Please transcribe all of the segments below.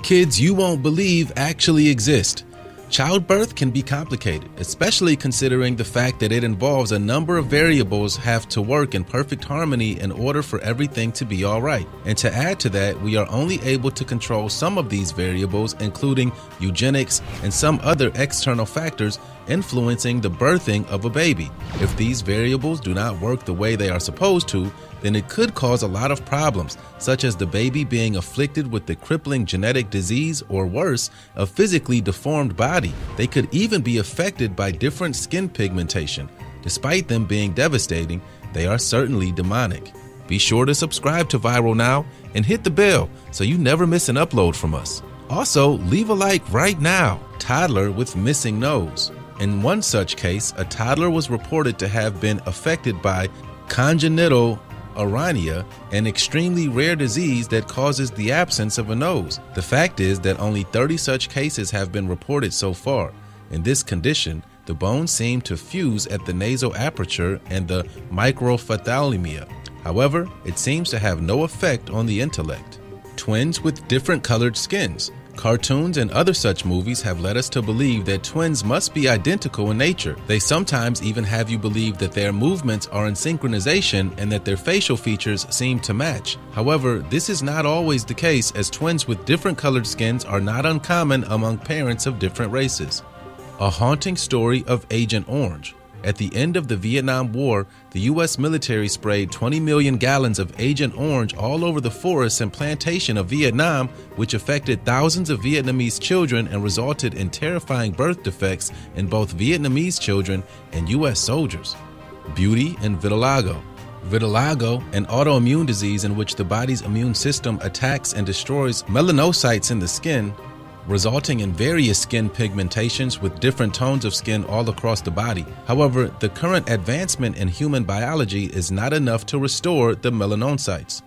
Kids you won't believe actually exist. Childbirth can be complicated, especially considering the fact that it involves a number of variables have to work in perfect harmony in order for everything to be all right. And to add to that, we are only able to control some of these variables, including eugenics and some other external factors influencing the birthing of a baby. If these variables do not work the way they are supposed to, then it could cause a lot of problems, such as the baby being afflicted with the crippling genetic disease or worse, a physically deformed body. They could even be affected by different skin pigmentation. Despite them being devastating, they are certainly demonic. Be sure to subscribe to Viral Now and hit the bell so you never miss an upload from us. Also, leave a like right now. Toddler with missing nose. In one such case, a toddler was reported to have been affected by congenital Orania, an extremely rare disease that causes the absence of a nose. The fact is that only 30 such cases have been reported so far. In this condition, the bones seem to fuse at the nasal aperture and the microphthalmia. However, it seems to have no effect on the intellect. Twins with different colored skins. Cartoons and other such movies have led us to believe that twins must be identical in nature. They sometimes even have you believe that their movements are in synchronization and that their facial features seem to match. However, this is not always the case, as twins with different colored skins are not uncommon among parents of different races. A haunting story of Agent Orange. At the end of the Vietnam War, the U.S. military sprayed 20 million gallons of Agent Orange all over the forests and plantation of Vietnam, which affected thousands of Vietnamese children and resulted in terrifying birth defects in both Vietnamese children and U.S. soldiers. Beauty and vitiligo. Vitiligo, an autoimmune disease in which the body's immune system attacks and destroys melanocytes in the skin, resulting in various skin pigmentations with different tones of skin all across the body. However, the current advancement in human biology is not enough to restore the melanocytes.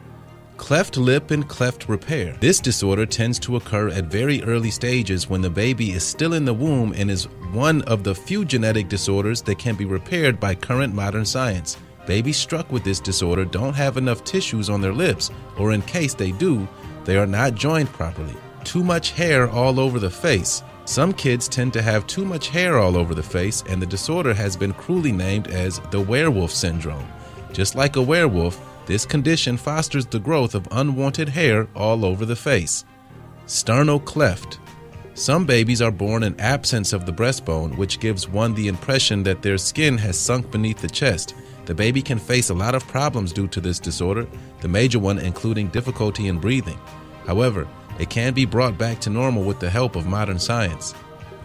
Cleft lip and cleft repair. This disorder tends to occur at very early stages when the baby is still in the womb and is one of the few genetic disorders that can be repaired by current modern science. Babies struck with this disorder don't have enough tissues on their lips, or in case they do, they are not joined properly. Too much hair all over the face. Some kids tend to have too much hair all over the face, and the disorder has been cruelly named as the werewolf syndrome. Just like a werewolf, this condition fosters the growth of unwanted hair all over the face. Sternal cleft. Some babies are born in absence of the breastbone, which gives one the impression that their skin has sunk beneath the chest. The baby can face a lot of problems due to this disorder, the major one including difficulty in breathing. However, it can be brought back to normal with the help of modern science.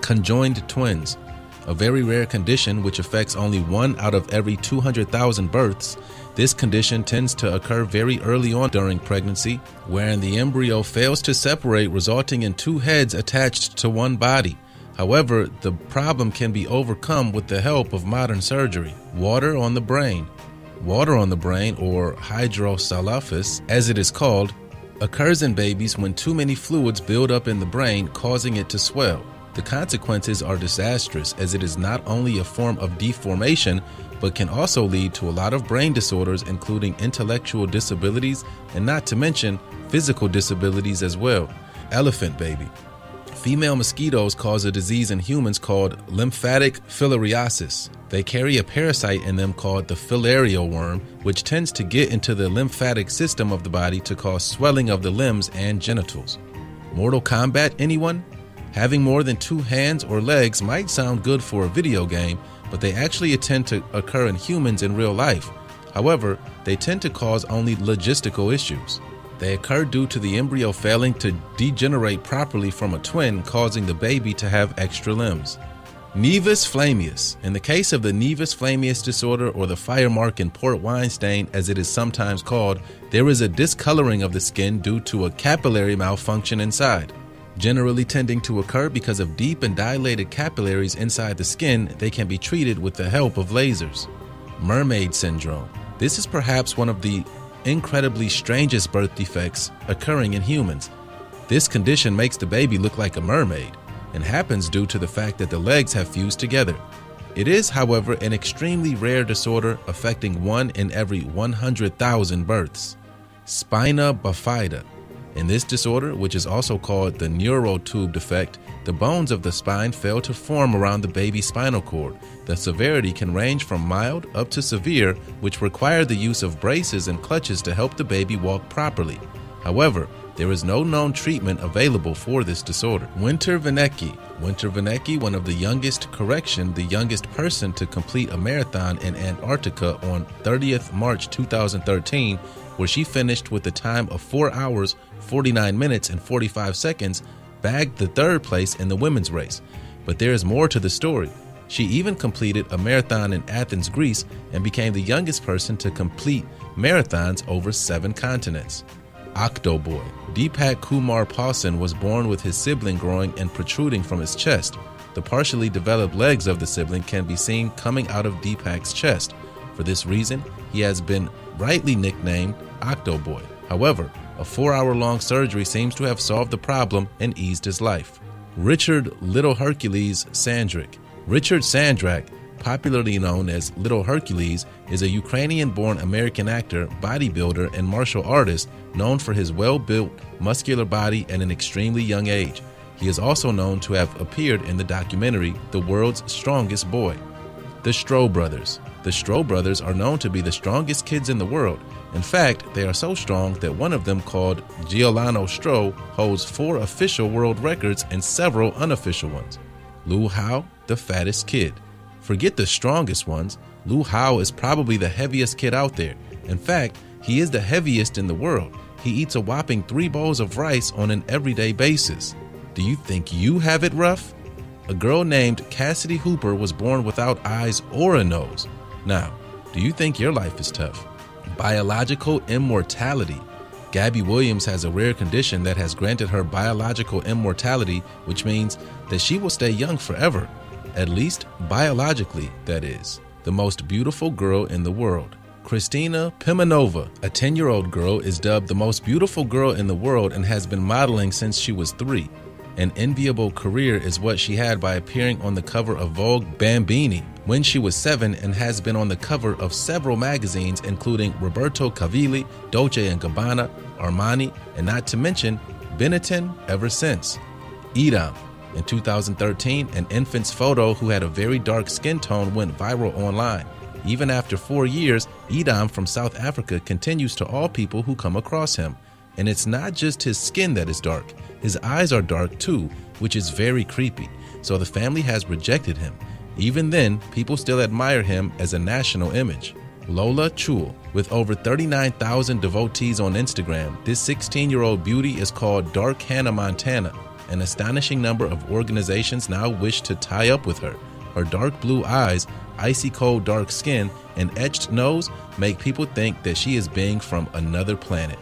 Conjoined twins, a very rare condition which affects only 1 out of every 200,000 births. This condition tends to occur very early on during pregnancy, wherein the embryo fails to separate, resulting in 2 heads attached to one body. However, the problem can be overcome with the help of modern surgery. Water on the brain. Water on the brain, or hydrocephalus as it is called, occurs in babies when too many fluids build up in the brain, causing it to swell. The consequences are disastrous, as it is not only a form of deformation, but can also lead to a lot of brain disorders, including intellectual disabilities and not to mention physical disabilities as well. Elephant baby. Female mosquitoes cause a disease in humans called lymphatic filariasis. They carry a parasite in them called the filarial worm, which tends to get into the lymphatic system of the body to cause swelling of the limbs and genitals. Mortal Kombat, anyone? Having more than 2 hands or legs might sound good for a video game, but they actually tend to occur in humans in real life. However, they tend to cause only logistical issues. They occur due to the embryo failing to degenerate properly from a twin, causing the baby to have extra limbs. Nevus flammeus. In the case of the nevus flammeus disorder, or the fire mark in port wine stain as it is sometimes called, there is a discoloring of the skin due to a capillary malfunction inside. Generally tending to occur because of deep and dilated capillaries inside the skin, they can be treated with the help of lasers. Mermaid Syndrome. This is perhaps one of the incredibly strangest birth defects occurring in humans. This condition makes the baby look like a mermaid and happens due to the fact that the legs have fused together. It is, however, an extremely rare disorder affecting 1 in every 100,000 births. Spina bifida. In this disorder, which is also called the neural tube defect, the bones of the spine fail to form around the baby's spinal cord. The severity can range from mild up to severe, which require the use of braces and clutches to help the baby walk properly. However, there is no known treatment available for this disorder. Winter Vinicky, one of the youngest person to complete a marathon in Antarctica on 30th March 2013, where she finished with a time of 4 hours, 49 minutes, and 45 seconds, bagged the third place in the women's race. But there is more to the story. She even completed a marathon in Athens, Greece, and became the youngest person to complete marathons over 7 continents. Octoboy. Deepak Kumar Pawson was born with his sibling growing and protruding from his chest. The partially developed legs of the sibling can be seen coming out of Deepak's chest. For this reason, he has been rightly nicknamed Octoboy. However, a 4-hour-long surgery seems to have solved the problem and eased his life. Richard Little Hercules Sandrak. Richard Sandrak, popularly known as Little Hercules, is a Ukrainian-born American actor, bodybuilder, and martial artist known for his well-built, muscular body at an extremely young age. He is also known to have appeared in the documentary The World's Strongest Boy. The Stro Brothers. The Stro Brothers are known to be the strongest kids in the world. In fact, they are so strong that one of them, called Giuliano Stro, holds 4 official world records and several unofficial ones. Lu Hao, the fattest kid. Forget the strongest ones. Lu Hao is probably the heaviest kid out there. In fact, he is the heaviest in the world. He eats a whopping 3 bowls of rice on an everyday basis. Do you think you have it rough? A girl named Cassidy Hooper was born without eyes or a nose. Now, do you think your life is tough? Biological immortality. Gabby Williams has a rare condition that has granted her biological immortality, which means that she will stay young forever. At least biologically, that is. The most beautiful girl in the world. Kristina Pimenova, a 10-year-old girl, is dubbed the most beautiful girl in the world and has been modeling since she was 3. An enviable career is what she had by appearing on the cover of Vogue Bambini when she was 7, and has been on the cover of several magazines including Roberto Cavalli, Dolce & Gabbana, Armani, and not to mention Benetton ever since. Edam. In 2013, an infant's photo who had a very dark skin tone went viral online. Even after 4 years, Edam from South Africa continues to awe people who come across him. And it's not just his skin that is dark. His eyes are dark too, which is very creepy. So the family has rejected him. Even then, people still admire him as a national image. Lola Jewel. With over 39,000 devotees on Instagram, this 16-year-old beauty is called Dark Hannah Montana. An astonishing number of organizations now wish to tie up with her. Her dark blue eyes, icy cold dark skin, and etched nose make people think that she is being from another planet.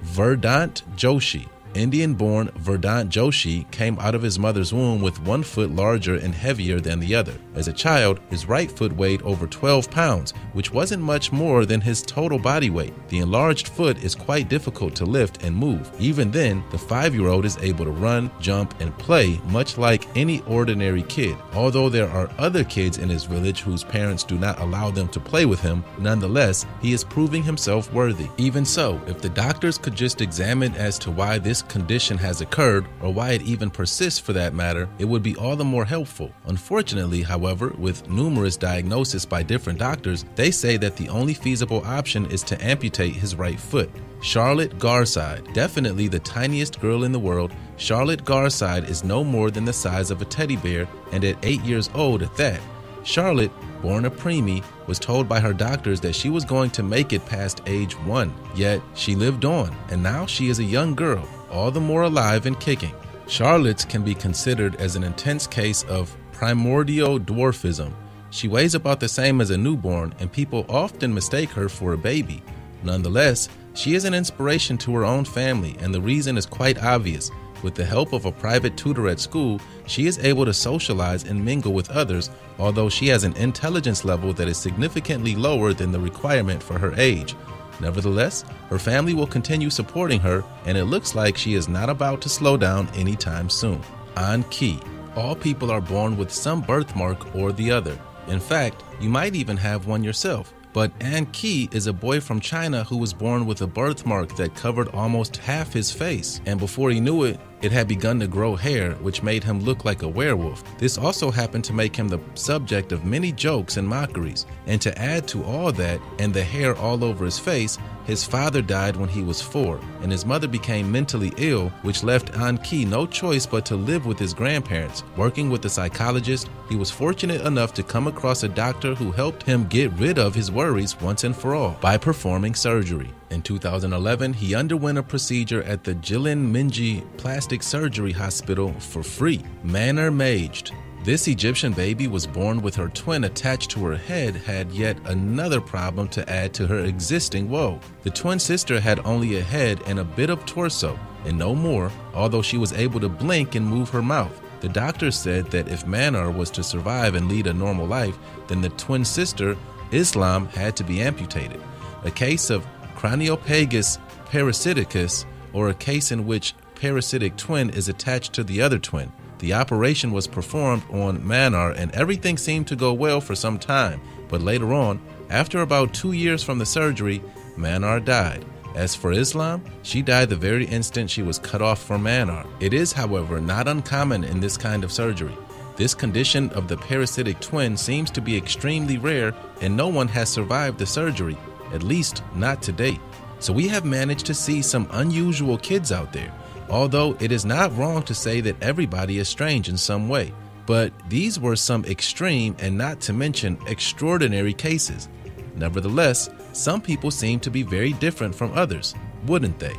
Verdant Joshi. Indian-born Verdant Joshi came out of his mother's womb with 1 foot larger and heavier than the other. As a child, his right foot weighed over 12 pounds, which wasn't much more than his total body weight. The enlarged foot is quite difficult to lift and move. Even then, the 5-year-old is able to run, jump, and play much like any ordinary kid. Although there are other kids in his village whose parents do not allow them to play with him, nonetheless, he is proving himself worthy. Even so, if the doctors could just examine as to why this condition has occurred, or why it even persists for that matter, it would be all the more helpful. Unfortunately, however, with numerous diagnoses by different doctors, they say that the only feasible option is to amputate his right foot. Charlotte Garza, definitely the tiniest girl in the world, Charlotte Garza is no more than the size of a teddy bear, and at 8 years old at that. Charlotte, born a preemie, was told by her doctors that she was going to make it past age 1. Yet, she lived on, and now she is a young girl, all the more alive and kicking. Charlotte's can be considered as an intense case of primordial dwarfism. She weighs about the same as a newborn, and people often mistake her for a baby. Nonetheless, she is an inspiration to her own family, and the reason is quite obvious. With the help of a private tutor at school, she is able to socialize and mingle with others, although she has an intelligence level that is significantly lower than the requirement for her age. Nevertheless, her family will continue supporting her, and it looks like she is not about to slow down anytime soon. On key. All people are born with some birthmark or the other. In fact, you might even have one yourself. But An Ki is a boy from China who was born with a birthmark that covered almost half his face, and before he knew it, it had begun to grow hair, which made him look like a werewolf. This also happened to make him the subject of many jokes and mockeries. And to add to all that, and the hair all over his face, his father died when he was 4, and his mother became mentally ill, which left An Ki no choice but to live with his grandparents. Working with a psychologist, he was fortunate enough to come across a doctor who helped him get rid of his worries once and for all by performing surgery. In 2011, he underwent a procedure at the Jilin Minji Plastic Surgery Hospital for free. Manner Maged. This Egyptian baby was born with her twin attached to her head, had yet another problem to add to her existing woe. The twin sister had only a head and a bit of torso, and no more, although she was able to blink and move her mouth. The doctor said that if Manar was to survive and lead a normal life, then the twin sister, Islam, had to be amputated. A case of craniopagus parasiticus, or a case in which parasitic twin is attached to the other twin. The operation was performed on Manar and everything seemed to go well for some time, but later on, after about 2 years from the surgery, Manar died. As for Islam, she died the very instant she was cut off from Manar. It is, however, not uncommon in this kind of surgery. This condition of the parasitic twin seems to be extremely rare and no one has survived the surgery, at least not to date. So we have managed to see some unusual kids out there, although it is not wrong to say that everybody is strange in some way. But these were some extreme and not to mention extraordinary cases. Nevertheless, some people seem to be very different from others, wouldn't they?